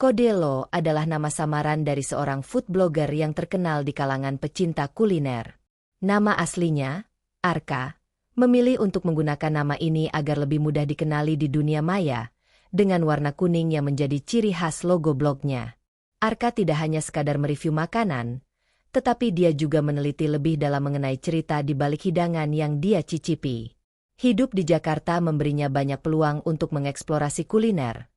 Kodelo adalah nama samaran dari seorang food blogger yang terkenal di kalangan pecinta kuliner. Nama aslinya, Arka, memilih untuk menggunakan nama ini agar lebih mudah dikenali di dunia maya, dengan warna kuning yang menjadi ciri khas logo blognya. Arka tidak hanya sekadar mereview makanan, tetapi dia juga meneliti lebih dalam mengenai cerita di balik hidangan yang dia cicipi. Hidup di Jakarta memberinya banyak peluang untuk mengeksplorasi kuliner,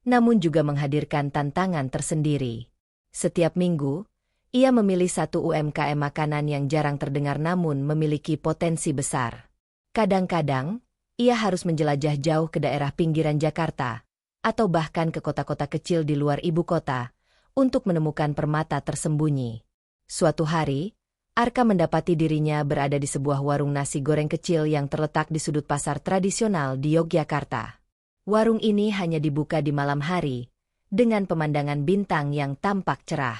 namun juga menghadirkan tantangan tersendiri. Setiap minggu, ia memilih satu UMKM makanan yang jarang terdengar namun memiliki potensi besar. Kadang-kadang, ia harus menjelajah jauh ke daerah pinggiran Jakarta, atau bahkan ke kota-kota kecil di luar ibu kota, untuk menemukan permata tersembunyi. Suatu hari, Arka mendapati dirinya berada di sebuah warung nasi goreng kecil yang terletak di sudut pasar tradisional di Yogyakarta. Warung ini hanya dibuka di malam hari, dengan pemandangan bintang yang tampak cerah.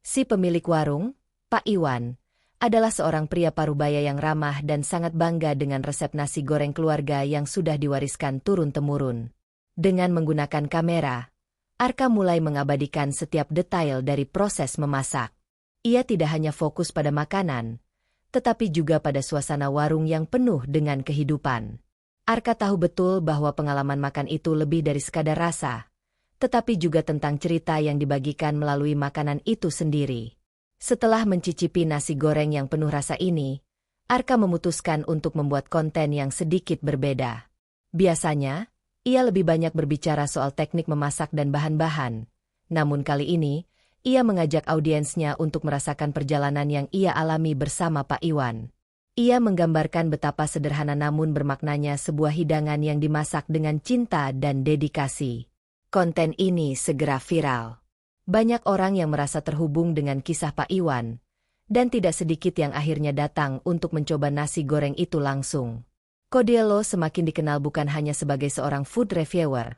Si pemilik warung, Pak Iwan, adalah seorang pria parubaya yang ramah dan sangat bangga dengan resep nasi goreng keluarga yang sudah diwariskan turun-temurun. Dengan menggunakan kamera, Arka mulai mengabadikan setiap detail dari proses memasak. Ia tidak hanya fokus pada makanan, tetapi juga pada suasana warung yang penuh dengan kehidupan. Arka tahu betul bahwa pengalaman makan itu lebih dari sekadar rasa, tetapi juga tentang cerita yang dibagikan melalui makanan itu sendiri. Setelah mencicipi nasi goreng yang penuh rasa ini, Arka memutuskan untuk membuat konten yang sedikit berbeda. Biasanya, ia lebih banyak berbicara soal teknik memasak dan bahan-bahan, namun kali ini, ia mengajak audiensnya untuk merasakan perjalanan yang ia alami bersama Pak Iwan. Ia menggambarkan betapa sederhana namun bermaknanya sebuah hidangan yang dimasak dengan cinta dan dedikasi. Konten ini segera viral. Banyak orang yang merasa terhubung dengan kisah Pak Iwan, dan tidak sedikit yang akhirnya datang untuk mencoba nasi goreng itu langsung. Kodelo semakin dikenal bukan hanya sebagai seorang food reviewer,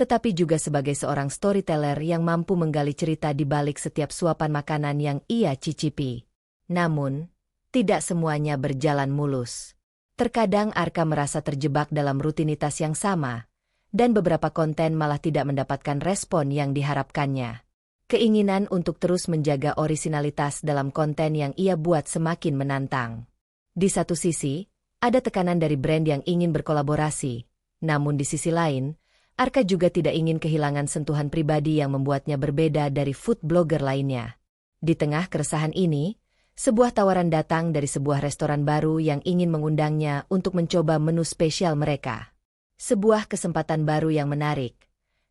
tetapi juga sebagai seorang storyteller yang mampu menggali cerita di balik setiap suapan makanan yang ia cicipi. Namun, tidak semuanya berjalan mulus. Terkadang Arka merasa terjebak dalam rutinitas yang sama, dan beberapa konten malah tidak mendapatkan respon yang diharapkannya. Keinginan untuk terus menjaga orisinalitas dalam konten yang ia buat semakin menantang. Di satu sisi, ada tekanan dari brand yang ingin berkolaborasi, namun di sisi lain, Arka juga tidak ingin kehilangan sentuhan pribadi yang membuatnya berbeda dari food blogger lainnya. Di tengah keresahan ini, sebuah tawaran datang dari sebuah restoran baru yang ingin mengundangnya untuk mencoba menu spesial mereka. Sebuah kesempatan baru yang menarik,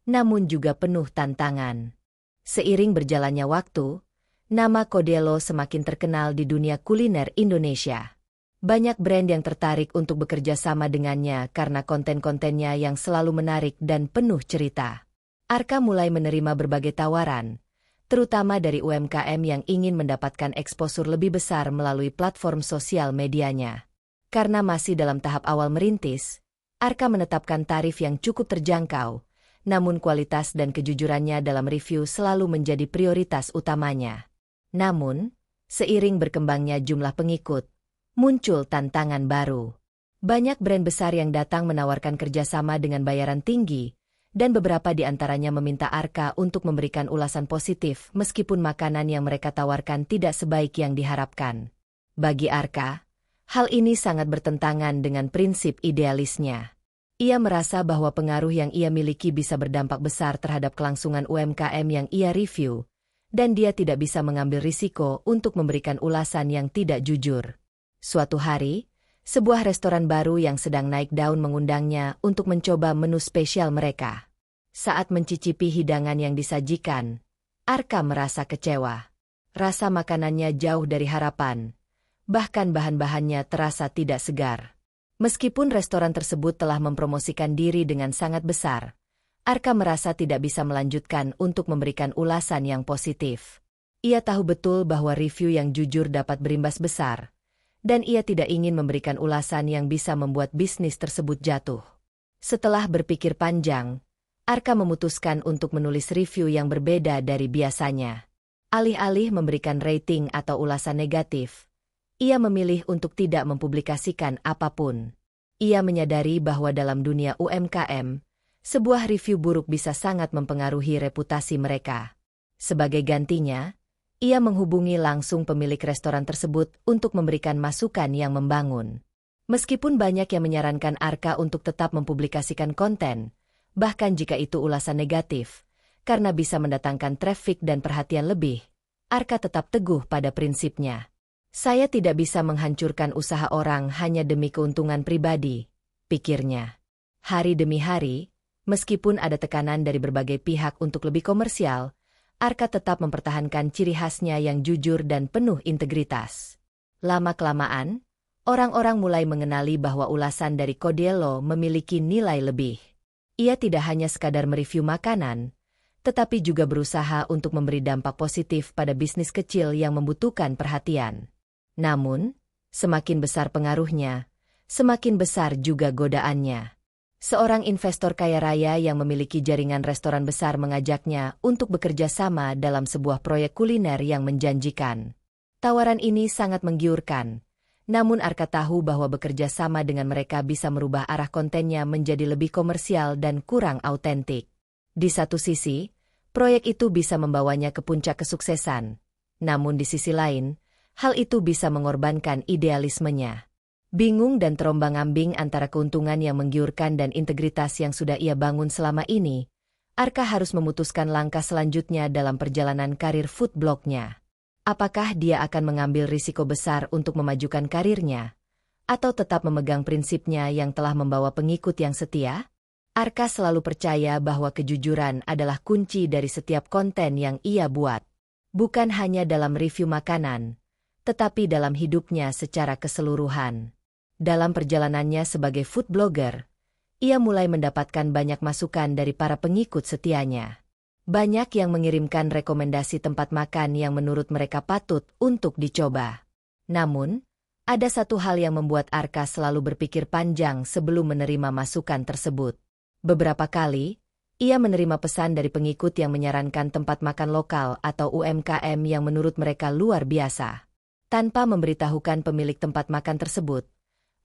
namun juga penuh tantangan. Seiring berjalannya waktu, nama Kodelo semakin terkenal di dunia kuliner Indonesia. Banyak brand yang tertarik untuk bekerja sama dengannya karena konten-kontennya yang selalu menarik dan penuh cerita. Arka mulai menerima berbagai tawaran, terutama dari UMKM yang ingin mendapatkan eksposur lebih besar melalui platform sosial medianya. Karena masih dalam tahap awal merintis, Arka menetapkan tarif yang cukup terjangkau, namun kualitas dan kejujurannya dalam review selalu menjadi prioritas utamanya. Namun, seiring berkembangnya jumlah pengikut, muncul tantangan baru. Banyak brand besar yang datang menawarkan kerjasama dengan bayaran tinggi, dan beberapa di antaranya meminta Arka untuk memberikan ulasan positif meskipun makanan yang mereka tawarkan tidak sebaik yang diharapkan. Bagi Arka, hal ini sangat bertentangan dengan prinsip idealisnya. Ia merasa bahwa pengaruh yang ia miliki bisa berdampak besar terhadap kelangsungan UMKM yang ia review, dan dia tidak bisa mengambil risiko untuk memberikan ulasan yang tidak jujur. Suatu hari, sebuah restoran baru yang sedang naik daun mengundangnya untuk mencoba menu spesial mereka. Saat mencicipi hidangan yang disajikan, Arka merasa kecewa. Rasa makanannya jauh dari harapan, bahkan bahan-bahannya terasa tidak segar. Meskipun restoran tersebut telah mempromosikan diri dengan sangat besar, Arka merasa tidak bisa melanjutkan untuk memberikan ulasan yang positif. Ia tahu betul bahwa review yang jujur dapat berimbas besar, dan ia tidak ingin memberikan ulasan yang bisa membuat bisnis tersebut jatuh. Setelah berpikir panjang, Arka memutuskan untuk menulis review yang berbeda dari biasanya. Alih-alih memberikan rating atau ulasan negatif, ia memilih untuk tidak mempublikasikan apapun. Ia menyadari bahwa dalam dunia UMKM, Sebuah review buruk bisa sangat mempengaruhi reputasi mereka. Sebagai gantinya, ia menghubungi langsung pemilik restoran tersebut untuk memberikan masukan yang membangun. Meskipun banyak yang menyarankan Arka untuk tetap mempublikasikan konten, bahkan jika itu ulasan negatif, karena bisa mendatangkan traffic dan perhatian lebih, Arka tetap teguh pada prinsipnya. Saya tidak bisa menghancurkan usaha orang hanya demi keuntungan pribadi, pikirnya. Hari demi hari, meskipun ada tekanan dari berbagai pihak untuk lebih komersial, Arka tetap mempertahankan ciri khasnya yang jujur dan penuh integritas. Lama-kelamaan, orang-orang mulai mengenali bahwa ulasan dari Caudiello memiliki nilai lebih. Ia tidak hanya sekadar mereview makanan, tetapi juga berusaha untuk memberi dampak positif pada bisnis kecil yang membutuhkan perhatian. Namun, semakin besar pengaruhnya, semakin besar juga godaannya. Seorang investor kaya raya yang memiliki jaringan restoran besar mengajaknya untuk bekerja sama dalam sebuah proyek kuliner yang menjanjikan. Tawaran ini sangat menggiurkan, namun Arka tahu bahwa bekerja sama dengan mereka bisa merubah arah kontennya menjadi lebih komersial dan kurang autentik. Di satu sisi, proyek itu bisa membawanya ke puncak kesuksesan. Namun di sisi lain, hal itu bisa mengorbankan idealismenya. Bingung dan terombang-ambing antara keuntungan yang menggiurkan dan integritas yang sudah ia bangun selama ini, Arka harus memutuskan langkah selanjutnya dalam perjalanan karir food blognya. Apakah dia akan mengambil risiko besar untuk memajukan karirnya, atau tetap memegang prinsipnya yang telah membawa pengikut yang setia? Arka selalu percaya bahwa kejujuran adalah kunci dari setiap konten yang ia buat. Bukan hanya dalam review makanan, tetapi dalam hidupnya secara keseluruhan. Dalam perjalanannya sebagai food blogger, ia mulai mendapatkan banyak masukan dari para pengikut setianya. Banyak yang mengirimkan rekomendasi tempat makan yang menurut mereka patut untuk dicoba. Namun, ada satu hal yang membuat Arka selalu berpikir panjang sebelum menerima masukan tersebut. Beberapa kali, ia menerima pesan dari pengikut yang menyarankan tempat makan lokal atau UMKM yang menurut mereka luar biasa. Tanpa memberitahukan pemilik tempat makan tersebut,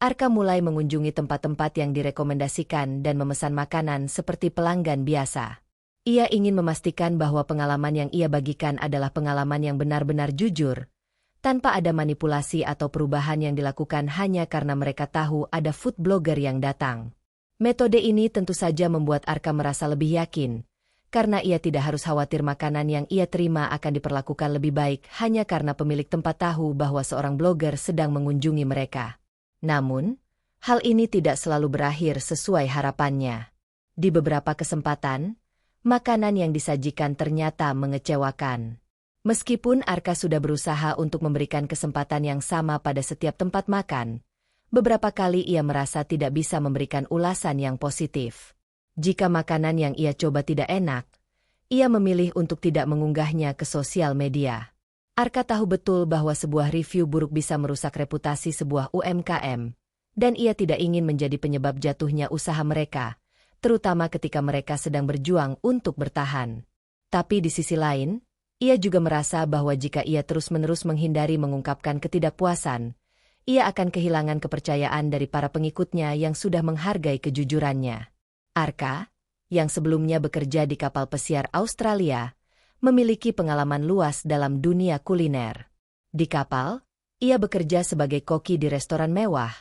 Arka mulai mengunjungi tempat-tempat yang direkomendasikan dan memesan makanan seperti pelanggan biasa. Ia ingin memastikan bahwa pengalaman yang ia bagikan adalah pengalaman yang benar-benar jujur, tanpa ada manipulasi atau perubahan yang dilakukan hanya karena mereka tahu ada food blogger yang datang. Metode ini tentu saja membuat Arka merasa lebih yakin, karena ia tidak harus khawatir makanan yang ia terima akan diperlakukan lebih baik hanya karena pemilik tempat tahu bahwa seorang blogger sedang mengunjungi mereka. Namun, hal ini tidak selalu berakhir sesuai harapannya. Di beberapa kesempatan, makanan yang disajikan ternyata mengecewakan. Meskipun Arka sudah berusaha untuk memberikan kesempatan yang sama pada setiap tempat makan, beberapa kali ia merasa tidak bisa memberikan ulasan yang positif. Jika makanan yang ia coba tidak enak, ia memilih untuk tidak mengunggahnya ke sosial media. Arka tahu betul bahwa sebuah review buruk bisa merusak reputasi sebuah UMKM, dan ia tidak ingin menjadi penyebab jatuhnya usaha mereka, terutama ketika mereka sedang berjuang untuk bertahan. Tapi di sisi lain, ia juga merasa bahwa jika ia terus-menerus menghindari mengungkapkan ketidakpuasan, ia akan kehilangan kepercayaan dari para pengikutnya yang sudah menghargai kejujurannya. Arka, yang sebelumnya bekerja di kapal pesiar Australia, memiliki pengalaman luas dalam dunia kuliner. Di kapal, ia bekerja sebagai koki di restoran mewah,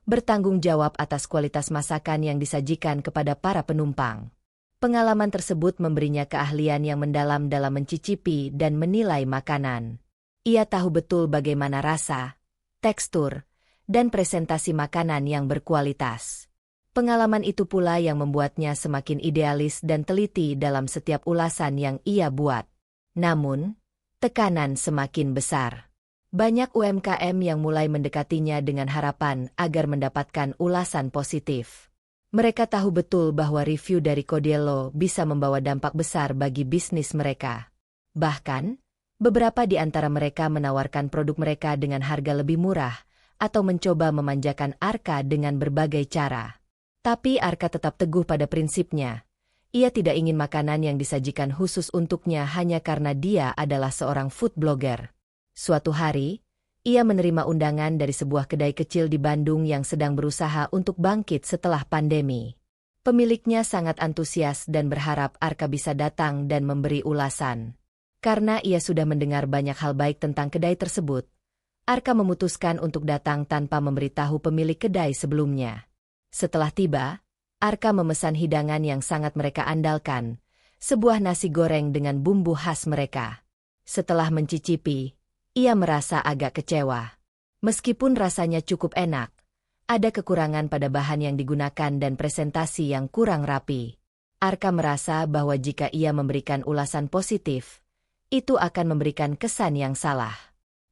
bertanggung jawab atas kualitas masakan yang disajikan kepada para penumpang. Pengalaman tersebut memberinya keahlian yang mendalam dalam mencicipi dan menilai makanan. Ia tahu betul bagaimana rasa, tekstur, dan presentasi makanan yang berkualitas. Pengalaman itu pula yang membuatnya semakin idealis dan teliti dalam setiap ulasan yang ia buat. Namun, tekanan semakin besar. Banyak UMKM yang mulai mendekatinya dengan harapan agar mendapatkan ulasan positif. Mereka tahu betul bahwa review dari Caudiello bisa membawa dampak besar bagi bisnis mereka. Bahkan, beberapa di antara mereka menawarkan produk mereka dengan harga lebih murah atau mencoba memanjakan Arka dengan berbagai cara. Tapi Arka tetap teguh pada prinsipnya. Ia tidak ingin makanan yang disajikan khusus untuknya hanya karena dia adalah seorang food blogger. Suatu hari, ia menerima undangan dari sebuah kedai kecil di Bandung yang sedang berusaha untuk bangkit setelah pandemi. Pemiliknya sangat antusias dan berharap Arka bisa datang dan memberi ulasan. Karena ia sudah mendengar banyak hal baik tentang kedai tersebut, Arka memutuskan untuk datang tanpa memberitahu pemilik kedai sebelumnya. Setelah tiba, Arka memesan hidangan yang sangat mereka andalkan, sebuah nasi goreng dengan bumbu khas mereka. Setelah mencicipi, ia merasa agak kecewa. Meskipun rasanya cukup enak, ada kekurangan pada bahan yang digunakan dan presentasi yang kurang rapi. Arka merasa bahwa jika ia memberikan ulasan positif, itu akan memberikan kesan yang salah.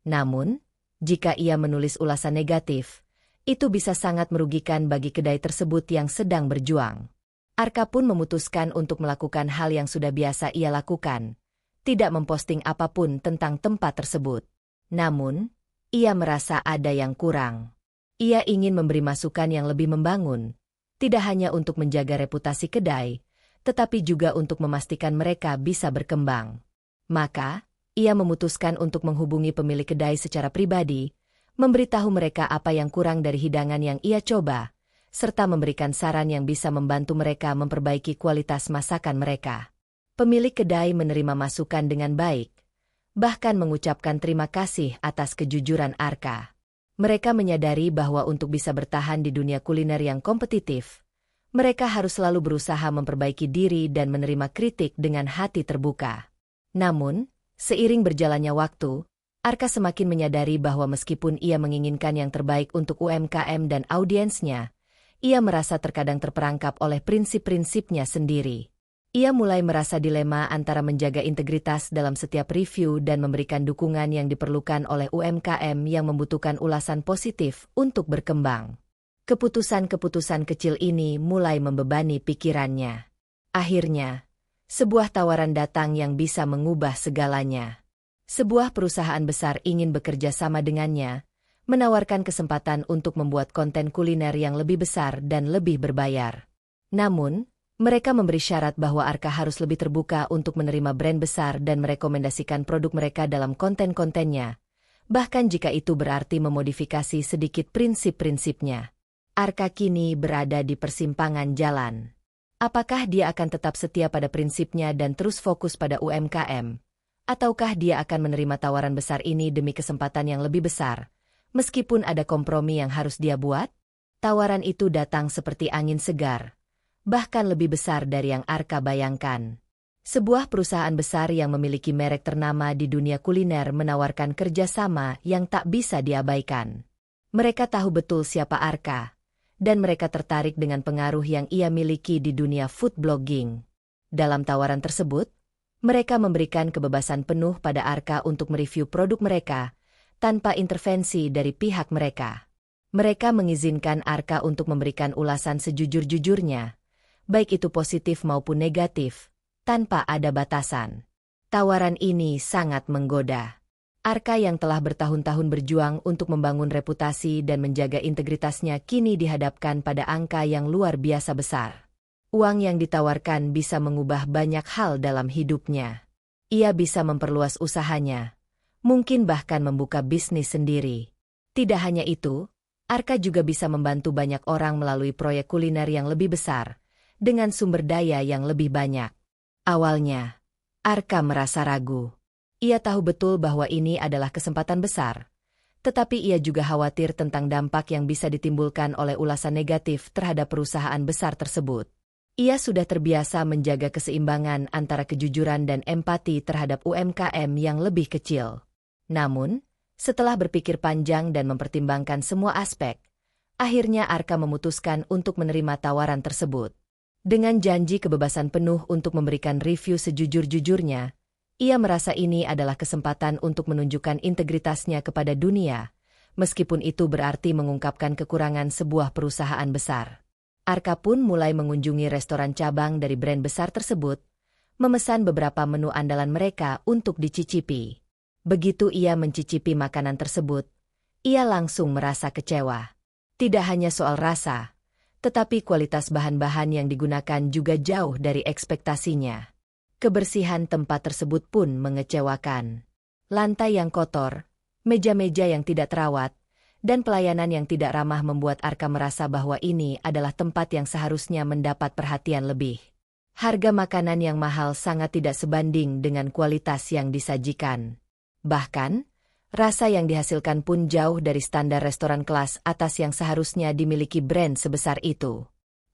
Namun, jika ia menulis ulasan negatif, itu bisa sangat merugikan bagi kedai tersebut yang sedang berjuang. Arka pun memutuskan untuk melakukan hal yang sudah biasa ia lakukan, tidak memposting apapun tentang tempat tersebut. Namun, ia merasa ada yang kurang. Ia ingin memberi masukan yang lebih membangun, tidak hanya untuk menjaga reputasi kedai, tetapi juga untuk memastikan mereka bisa berkembang. Maka, ia memutuskan untuk menghubungi pemilik kedai secara pribadi, memberitahu mereka apa yang kurang dari hidangan yang ia coba, serta memberikan saran yang bisa membantu mereka memperbaiki kualitas masakan mereka. Pemilik kedai menerima masukan dengan baik, bahkan mengucapkan terima kasih atas kejujuran Arka. Mereka menyadari bahwa untuk bisa bertahan di dunia kuliner yang kompetitif, mereka harus selalu berusaha memperbaiki diri dan menerima kritik dengan hati terbuka. Namun, seiring berjalannya waktu, Arka semakin menyadari bahwa meskipun ia menginginkan yang terbaik untuk UMKM dan audiensnya, ia merasa terkadang terperangkap oleh prinsip-prinsipnya sendiri. Ia mulai merasa dilema antara menjaga integritas dalam setiap review dan memberikan dukungan yang diperlukan oleh UMKM yang membutuhkan ulasan positif untuk berkembang. Keputusan-keputusan kecil ini mulai membebani pikirannya. Akhirnya, sebuah tawaran datang yang bisa mengubah segalanya. Sebuah perusahaan besar ingin bekerja sama dengannya, menawarkan kesempatan untuk membuat konten kuliner yang lebih besar dan lebih berbayar. Namun, mereka memberi syarat bahwa Arka harus lebih terbuka untuk menerima brand besar dan merekomendasikan produk mereka dalam konten-kontennya, bahkan jika itu berarti memodifikasi sedikit prinsip-prinsipnya. Arka kini berada di persimpangan jalan. Apakah dia akan tetap setia pada prinsipnya dan terus fokus pada UMKM? Ataukah dia akan menerima tawaran besar ini demi kesempatan yang lebih besar, meskipun ada kompromi yang harus dia buat? Tawaran itu datang seperti angin segar, bahkan lebih besar dari yang Arka bayangkan. Sebuah perusahaan besar yang memiliki merek ternama di dunia kuliner menawarkan kerjasama yang tak bisa diabaikan. Mereka tahu betul siapa Arka, dan mereka tertarik dengan pengaruh yang ia miliki di dunia food blogging. Dalam tawaran tersebut, mereka memberikan kebebasan penuh pada Arka untuk mereview produk mereka, tanpa intervensi dari pihak mereka. Mereka mengizinkan Arka untuk memberikan ulasan sejujur-jujurnya, baik itu positif maupun negatif, tanpa ada batasan. Tawaran ini sangat menggoda. Arka yang telah bertahun-tahun berjuang untuk membangun reputasi dan menjaga integritasnya kini dihadapkan pada angka yang luar biasa besar. Uang yang ditawarkan bisa mengubah banyak hal dalam hidupnya. Ia bisa memperluas usahanya, mungkin bahkan membuka bisnis sendiri. Tidak hanya itu, Arka juga bisa membantu banyak orang melalui proyek kuliner yang lebih besar, dengan sumber daya yang lebih banyak. Awalnya, Arka merasa ragu. Ia tahu betul bahwa ini adalah kesempatan besar, tetapi ia juga khawatir tentang dampak yang bisa ditimbulkan oleh ulasan negatif terhadap perusahaan besar tersebut. Ia sudah terbiasa menjaga keseimbangan antara kejujuran dan empati terhadap UMKM yang lebih kecil. Namun, setelah berpikir panjang dan mempertimbangkan semua aspek, akhirnya Arka memutuskan untuk menerima tawaran tersebut. Dengan janji kebebasan penuh untuk memberikan review sejujur-jujurnya, ia merasa ini adalah kesempatan untuk menunjukkan integritasnya kepada dunia, meskipun itu berarti mengungkapkan kekurangan sebuah perusahaan besar. Arka pun mulai mengunjungi restoran cabang dari brand besar tersebut, memesan beberapa menu andalan mereka untuk dicicipi. Begitu ia mencicipi makanan tersebut, ia langsung merasa kecewa. Tidak hanya soal rasa, tetapi kualitas bahan-bahan yang digunakan juga jauh dari ekspektasinya. Kebersihan tempat tersebut pun mengecewakan. Lantai yang kotor, meja-meja yang tidak terawat, Dan pelayanan yang tidak ramah membuat Arka merasa bahwa ini adalah tempat yang seharusnya mendapat perhatian lebih. Harga makanan yang mahal sangat tidak sebanding dengan kualitas yang disajikan. Bahkan, rasa yang dihasilkan pun jauh dari standar restoran kelas atas yang seharusnya dimiliki brand sebesar itu.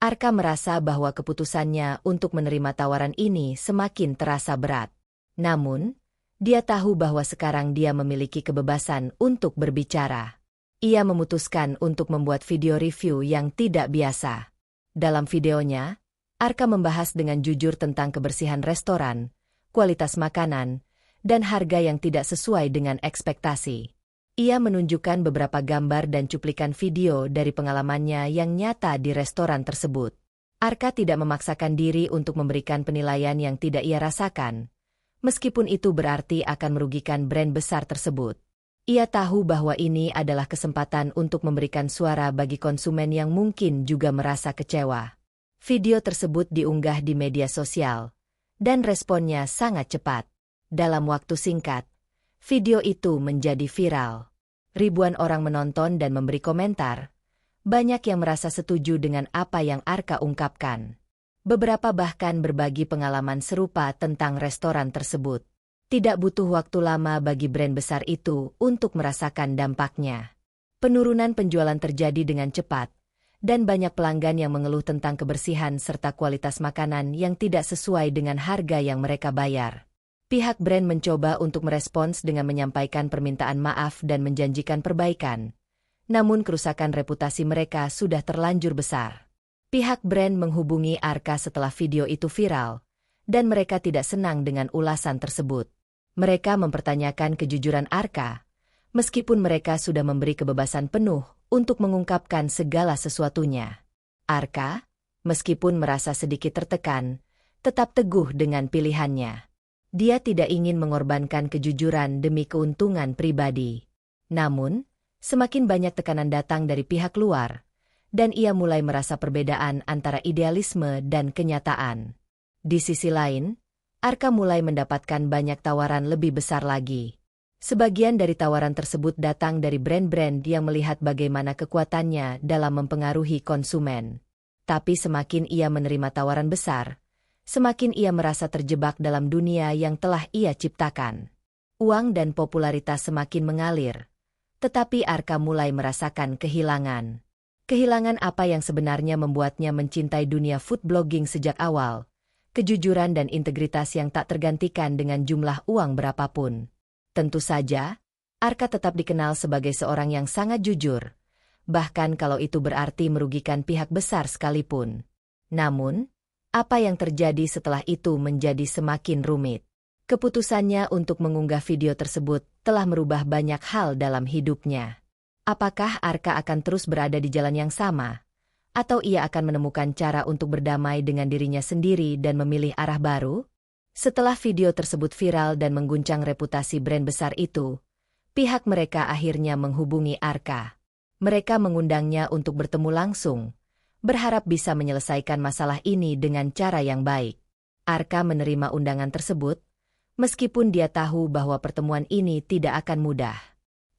Arka merasa bahwa keputusannya untuk menerima tawaran ini semakin terasa berat. Namun, dia tahu bahwa sekarang dia memiliki kebebasan untuk berbicara. Ia memutuskan untuk membuat video review yang tidak biasa. Dalam videonya, Arka membahas dengan jujur tentang kebersihan restoran, kualitas makanan, dan harga yang tidak sesuai dengan ekspektasi. Ia menunjukkan beberapa gambar dan cuplikan video dari pengalamannya yang nyata di restoran tersebut. Arka tidak memaksakan diri untuk memberikan penilaian yang tidak ia rasakan, meskipun itu berarti akan merugikan brand besar tersebut. Ia tahu bahwa ini adalah kesempatan untuk memberikan suara bagi konsumen yang mungkin juga merasa kecewa. Video tersebut diunggah di media sosial, dan responnya sangat cepat. Dalam waktu singkat, video itu menjadi viral. Ribuan orang menonton dan memberi komentar. Banyak yang merasa setuju dengan apa yang Arka ungkapkan. Beberapa bahkan berbagi pengalaman serupa tentang restoran tersebut. Tidak butuh waktu lama bagi brand besar itu untuk merasakan dampaknya. Penurunan penjualan terjadi dengan cepat, dan banyak pelanggan yang mengeluh tentang kebersihan serta kualitas makanan yang tidak sesuai dengan harga yang mereka bayar. Pihak brand mencoba untuk merespons dengan menyampaikan permintaan maaf dan menjanjikan perbaikan. Namun kerusakan reputasi mereka sudah terlanjur besar. Pihak brand menghubungi Arka setelah video itu viral, dan mereka tidak senang dengan ulasan tersebut. Mereka mempertanyakan kejujuran Arka, meskipun mereka sudah memberi kebebasan penuh untuk mengungkapkan segala sesuatunya. Arka, meskipun merasa sedikit tertekan, tetap teguh dengan pilihannya. Dia tidak ingin mengorbankan kejujuran demi keuntungan pribadi. Namun, semakin banyak tekanan datang dari pihak luar, dan ia mulai merasa perbedaan antara idealisme dan kenyataan. Di sisi lain, Arka mulai mendapatkan banyak tawaran lebih besar lagi. Sebagian dari tawaran tersebut datang dari brand-brand yang melihat bagaimana kekuatannya dalam mempengaruhi konsumen. Tapi semakin ia menerima tawaran besar, semakin ia merasa terjebak dalam dunia yang telah ia ciptakan. Uang dan popularitas semakin mengalir, tetapi Arka mulai merasakan kehilangan. Kehilangan apa yang sebenarnya membuatnya mencintai dunia food blogging sejak awal. Kejujuran dan integritas yang tak tergantikan dengan jumlah uang berapapun. Tentu saja, Arka tetap dikenal sebagai seorang yang sangat jujur, bahkan kalau itu berarti merugikan pihak besar sekalipun. Namun, apa yang terjadi setelah itu menjadi semakin rumit. Keputusannya untuk mengunggah video tersebut telah merubah banyak hal dalam hidupnya. Apakah Arka akan terus berada di jalan yang sama? Atau ia akan menemukan cara untuk berdamai dengan dirinya sendiri dan memilih arah baru? Setelah video tersebut viral dan mengguncang reputasi brand besar itu, pihak mereka akhirnya menghubungi Arka. Mereka mengundangnya untuk bertemu langsung, berharap bisa menyelesaikan masalah ini dengan cara yang baik. Arka menerima undangan tersebut, meskipun dia tahu bahwa pertemuan ini tidak akan mudah.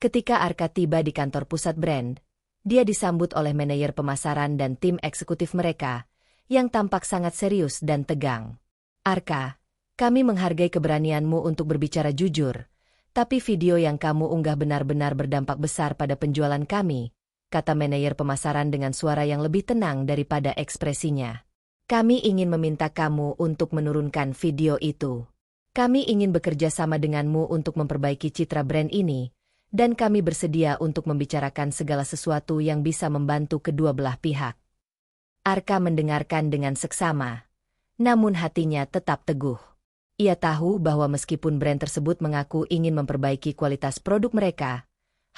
Ketika Arka tiba di kantor pusat brand, dia disambut oleh manajer pemasaran dan tim eksekutif mereka, yang tampak sangat serius dan tegang. Arka, kami menghargai keberanianmu untuk berbicara jujur, tapi video yang kamu unggah benar-benar berdampak besar pada penjualan kami, kata manajer pemasaran dengan suara yang lebih tenang daripada ekspresinya. Kami ingin meminta kamu untuk menurunkan video itu. Kami ingin bekerja sama denganmu untuk memperbaiki citra brand ini, dan kami bersedia untuk membicarakan segala sesuatu yang bisa membantu kedua belah pihak. Arka mendengarkan dengan seksama, namun hatinya tetap teguh. Ia tahu bahwa meskipun brand tersebut mengaku ingin memperbaiki kualitas produk mereka,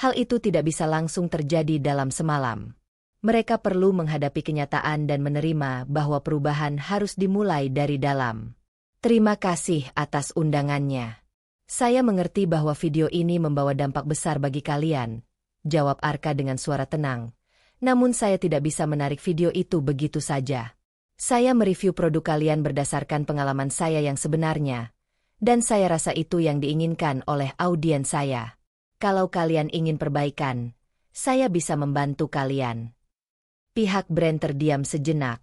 hal itu tidak bisa langsung terjadi dalam semalam. Mereka perlu menghadapi kenyataan dan menerima bahwa perubahan harus dimulai dari dalam. Terima kasih atas undangannya. Saya mengerti bahwa video ini membawa dampak besar bagi kalian, jawab Arka dengan suara tenang. Namun saya tidak bisa menarik video itu begitu saja. Saya mereview produk kalian berdasarkan pengalaman saya yang sebenarnya, dan saya rasa itu yang diinginkan oleh audiens saya. Kalau kalian ingin perbaikan, Saya bisa membantu kalian. Pihak brand terdiam sejenak,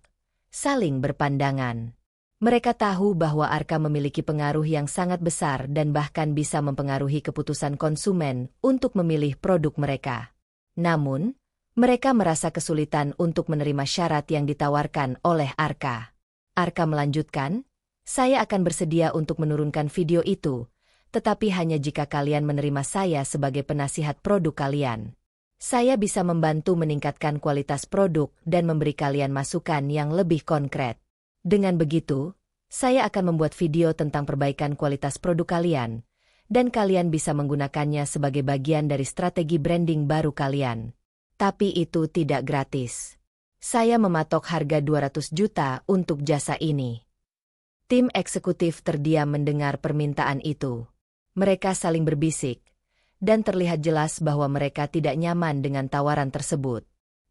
saling berpandangan. Mereka tahu bahwa Arka memiliki pengaruh yang sangat besar dan bahkan bisa mempengaruhi keputusan konsumen untuk memilih produk mereka. Namun, mereka merasa kesulitan untuk menerima syarat yang ditawarkan oleh Arka. Arka melanjutkan, "Saya akan bersedia untuk menurunkan video itu, tetapi hanya jika kalian menerima saya sebagai penasihat produk kalian. Saya bisa membantu meningkatkan kualitas produk dan memberi kalian masukan yang lebih konkret. Dengan begitu, saya akan membuat video tentang perbaikan kualitas produk kalian, dan kalian bisa menggunakannya sebagai bagian dari strategi branding baru kalian. Tapi itu tidak gratis. Saya mematok harga 200 juta untuk jasa ini." Tim eksekutif terdiam mendengar permintaan itu. Mereka saling berbisik, dan terlihat jelas bahwa mereka tidak nyaman dengan tawaran tersebut.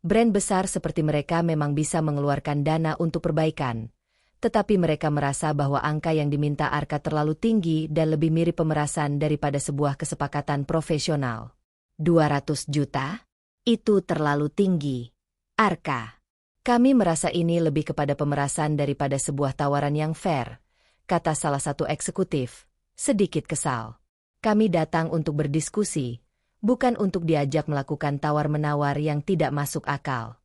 Brand besar seperti mereka memang bisa mengeluarkan dana untuk perbaikan, tetapi mereka merasa bahwa angka yang diminta Arka terlalu tinggi dan lebih mirip pemerasan daripada sebuah kesepakatan profesional. 200 juta? Itu terlalu tinggi. Arka, kami merasa ini lebih kepada pemerasan daripada sebuah tawaran yang fair, kata salah satu eksekutif, sedikit kesal. Kami datang untuk berdiskusi, bukan untuk diajak melakukan tawar-menawar yang tidak masuk akal.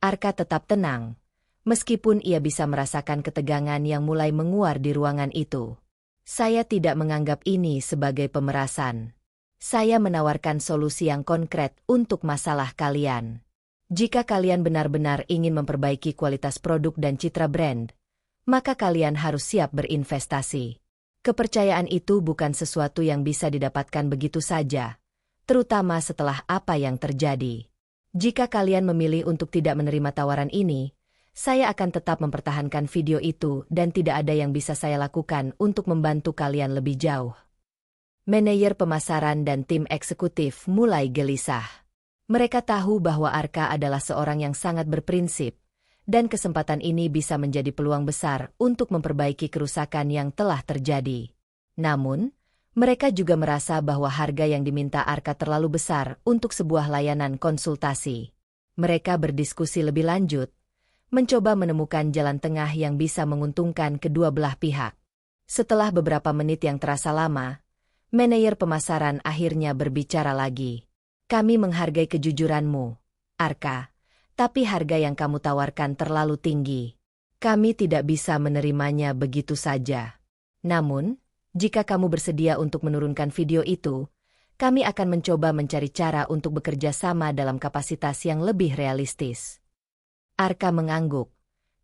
Arka tetap tenang, meskipun ia bisa merasakan ketegangan yang mulai menguar di ruangan itu. "Saya tidak menganggap ini sebagai pemerasan. Saya menawarkan solusi yang konkret untuk masalah kalian. Jika kalian benar-benar ingin memperbaiki kualitas produk dan citra brand, maka kalian harus siap berinvestasi. Kepercayaan itu bukan sesuatu yang bisa didapatkan begitu saja, terutama setelah apa yang terjadi. Jika kalian memilih untuk tidak menerima tawaran ini, saya akan tetap mempertahankan video itu dan tidak ada yang bisa saya lakukan untuk membantu kalian lebih jauh." Manajer pemasaran dan tim eksekutif mulai gelisah. Mereka tahu bahwa Arka adalah seorang yang sangat berprinsip, dan kesempatan ini bisa menjadi peluang besar untuk memperbaiki kerusakan yang telah terjadi. Namun, mereka juga merasa bahwa harga yang diminta Arka terlalu besar untuk sebuah layanan konsultasi. Mereka berdiskusi lebih lanjut, mencoba menemukan jalan tengah yang bisa menguntungkan kedua belah pihak. Setelah beberapa menit yang terasa lama, manajer pemasaran akhirnya berbicara lagi. "Kami menghargai kejujuranmu, Arka, tapi harga yang kamu tawarkan terlalu tinggi. Kami tidak bisa menerimanya begitu saja. Namun, jika kamu bersedia untuk menurunkan video itu, kami akan mencoba mencari cara untuk bekerja sama dalam kapasitas yang lebih realistis." Arka mengangguk,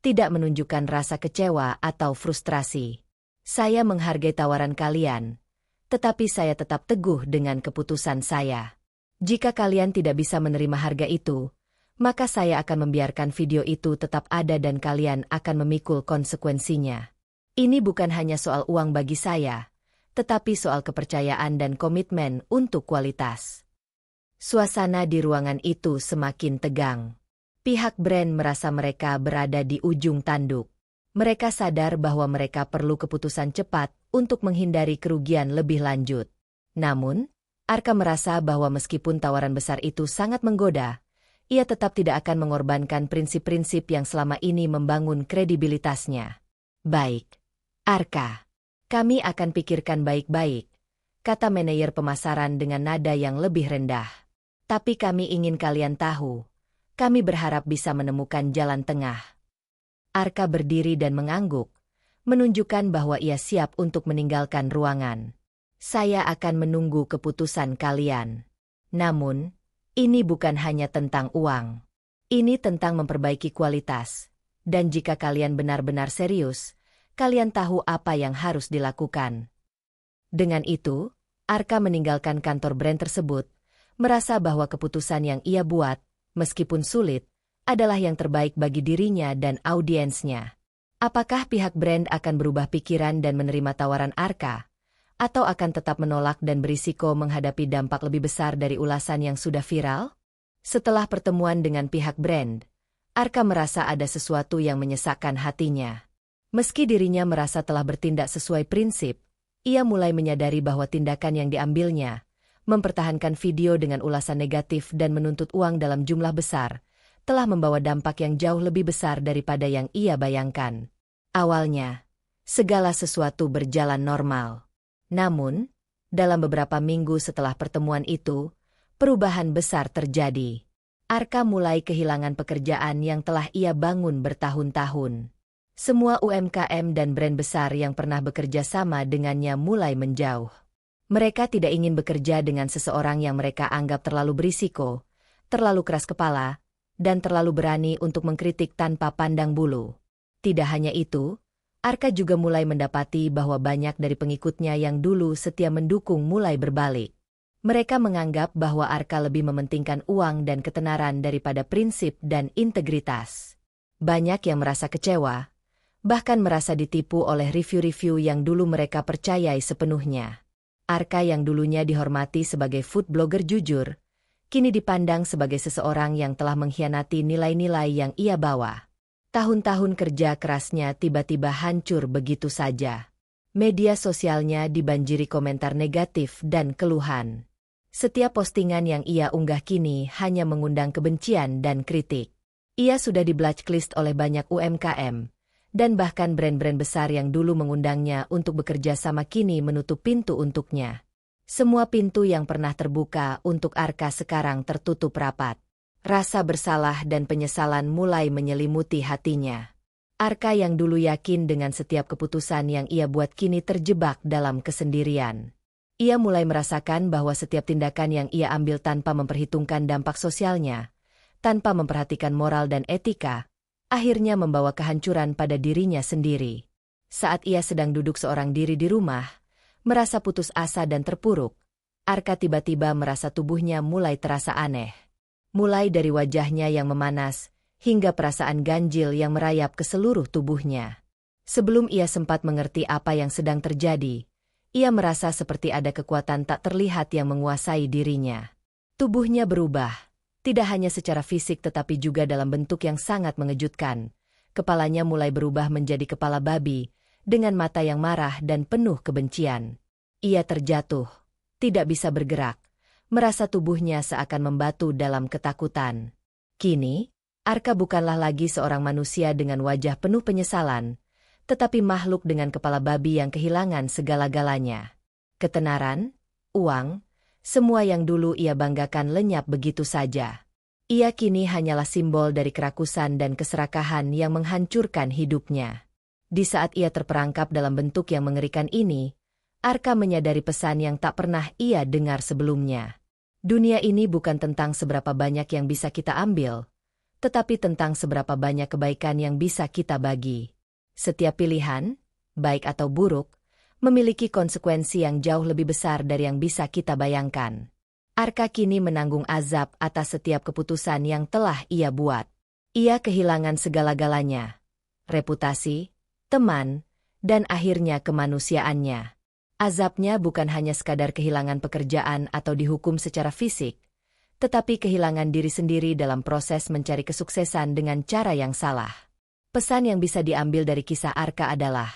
tidak menunjukkan rasa kecewa atau frustrasi. "Saya menghargai tawaran kalian, tetapi saya tetap teguh dengan keputusan saya. Jika kalian tidak bisa menerima harga itu, maka saya akan membiarkan video itu tetap ada dan kalian akan memikul konsekuensinya. Ini bukan hanya soal uang bagi saya, tetapi soal kepercayaan dan komitmen untuk kualitas." Suasana di ruangan itu semakin tegang. Pihak brand merasa mereka berada di ujung tanduk. Mereka sadar bahwa mereka perlu keputusan cepat untuk menghindari kerugian lebih lanjut. Namun, Arka merasa bahwa meskipun tawaran besar itu sangat menggoda, ia tetap tidak akan mengorbankan prinsip-prinsip yang selama ini membangun kredibilitasnya. "Baik, Arka, kami akan pikirkan baik-baik," kata manajer pemasaran dengan nada yang lebih rendah. "Tapi kami ingin kalian tahu, kami berharap bisa menemukan jalan tengah." Arka berdiri dan mengangguk, menunjukkan bahwa ia siap untuk meninggalkan ruangan. "Saya akan menunggu keputusan kalian. Namun, ini bukan hanya tentang uang. Ini tentang memperbaiki kualitas. Dan jika kalian benar-benar serius, kalian tahu apa yang harus dilakukan." Dengan itu, Arka meninggalkan kantor brand tersebut, merasa bahwa keputusan yang ia buat, meskipun sulit, adalah yang terbaik bagi dirinya dan audiensnya. Apakah pihak brand akan berubah pikiran dan menerima tawaran Arka, atau akan tetap menolak dan berisiko menghadapi dampak lebih besar dari ulasan yang sudah viral? Setelah pertemuan dengan pihak brand, Arka merasa ada sesuatu yang menyesakkan hatinya. Meski dirinya merasa telah bertindak sesuai prinsip, ia mulai menyadari bahwa tindakan yang diambilnya mempertahankan video dengan ulasan negatif dan menuntut uang dalam jumlah besar, telah membawa dampak yang jauh lebih besar daripada yang ia bayangkan. Awalnya, segala sesuatu berjalan normal. Namun, dalam beberapa minggu setelah pertemuan itu, perubahan besar terjadi. Arka mulai kehilangan pekerjaan yang telah ia bangun bertahun-tahun. Semua UMKM dan brand besar yang pernah bekerja sama dengannya mulai menjauh. Mereka tidak ingin bekerja dengan seseorang yang mereka anggap terlalu berisiko, terlalu keras kepala, dan terlalu berani untuk mengkritik tanpa pandang bulu. Tidak hanya itu, Arka juga mulai mendapati bahwa banyak dari pengikutnya yang dulu setia mendukung mulai berbalik. Mereka menganggap bahwa Arka lebih mementingkan uang dan ketenaran daripada prinsip dan integritas. Banyak yang merasa kecewa, bahkan merasa ditipu oleh review-review yang dulu mereka percayai sepenuhnya. Arka yang dulunya dihormati sebagai food blogger jujur, kini dipandang sebagai seseorang yang telah mengkhianati nilai-nilai yang ia bawa. Tahun-tahun kerja kerasnya tiba-tiba hancur begitu saja. Media sosialnya dibanjiri komentar negatif dan keluhan. Setiap postingan yang ia unggah kini hanya mengundang kebencian dan kritik. Ia sudah di-blacklist oleh banyak UMKM, dan bahkan brand-brand besar yang dulu mengundangnya untuk bekerja sama kini menutup pintu untuknya. Semua pintu yang pernah terbuka untuk Arka sekarang tertutup rapat. Rasa bersalah dan penyesalan mulai menyelimuti hatinya. Arka yang dulu yakin dengan setiap keputusan yang ia buat kini terjebak dalam kesendirian. Ia mulai merasakan bahwa setiap tindakan yang ia ambil tanpa memperhitungkan dampak sosialnya, tanpa memperhatikan moral dan etika, akhirnya membawa kehancuran pada dirinya sendiri. Saat ia sedang duduk seorang diri di rumah, merasa putus asa dan terpuruk, Arka tiba-tiba merasa tubuhnya mulai terasa aneh. Mulai dari wajahnya yang memanas, hingga perasaan ganjil yang merayap ke seluruh tubuhnya. Sebelum ia sempat mengerti apa yang sedang terjadi, ia merasa seperti ada kekuatan tak terlihat yang menguasai dirinya. Tubuhnya berubah, tidak hanya secara fisik tetapi juga dalam bentuk yang sangat mengejutkan. Kepalanya mulai berubah menjadi kepala babi, dengan mata yang marah dan penuh kebencian. Ia terjatuh, tidak bisa bergerak, merasa tubuhnya seakan membatu dalam ketakutan. Kini, Arka bukanlah lagi seorang manusia dengan wajah penuh penyesalan, tetapi makhluk dengan kepala babi yang kehilangan segala-galanya. Ketenaran, uang, semua yang dulu ia banggakan lenyap begitu saja. Ia kini hanyalah simbol dari kerakusan dan keserakahan yang menghancurkan hidupnya. Di saat ia terperangkap dalam bentuk yang mengerikan ini, Arka menyadari pesan yang tak pernah ia dengar sebelumnya. Dunia ini bukan tentang seberapa banyak yang bisa kita ambil, tetapi tentang seberapa banyak kebaikan yang bisa kita bagi. Setiap pilihan, baik atau buruk, memiliki konsekuensi yang jauh lebih besar dari yang bisa kita bayangkan. Arka kini menanggung azab atas setiap keputusan yang telah ia buat. Ia kehilangan segala-galanya, reputasi, teman, dan akhirnya kemanusiaannya. Azabnya bukan hanya sekadar kehilangan pekerjaan atau dihukum secara fisik, tetapi kehilangan diri sendiri dalam proses mencari kesuksesan dengan cara yang salah. Pesan yang bisa diambil dari kisah Arka adalah,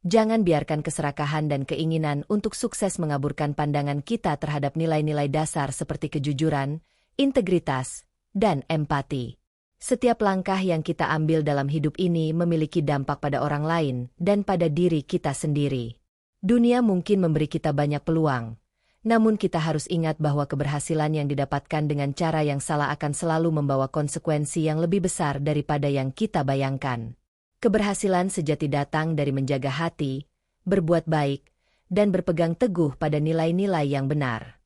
jangan biarkan keserakahan dan keinginan untuk sukses mengaburkan pandangan kita terhadap nilai-nilai dasar seperti kejujuran, integritas, dan empati. Setiap langkah yang kita ambil dalam hidup ini memiliki dampak pada orang lain dan pada diri kita sendiri. Dunia mungkin memberi kita banyak peluang, namun kita harus ingat bahwa keberhasilan yang didapatkan dengan cara yang salah akan selalu membawa konsekuensi yang lebih besar daripada yang kita bayangkan. Keberhasilan sejati datang dari menjaga hati, berbuat baik, dan berpegang teguh pada nilai-nilai yang benar.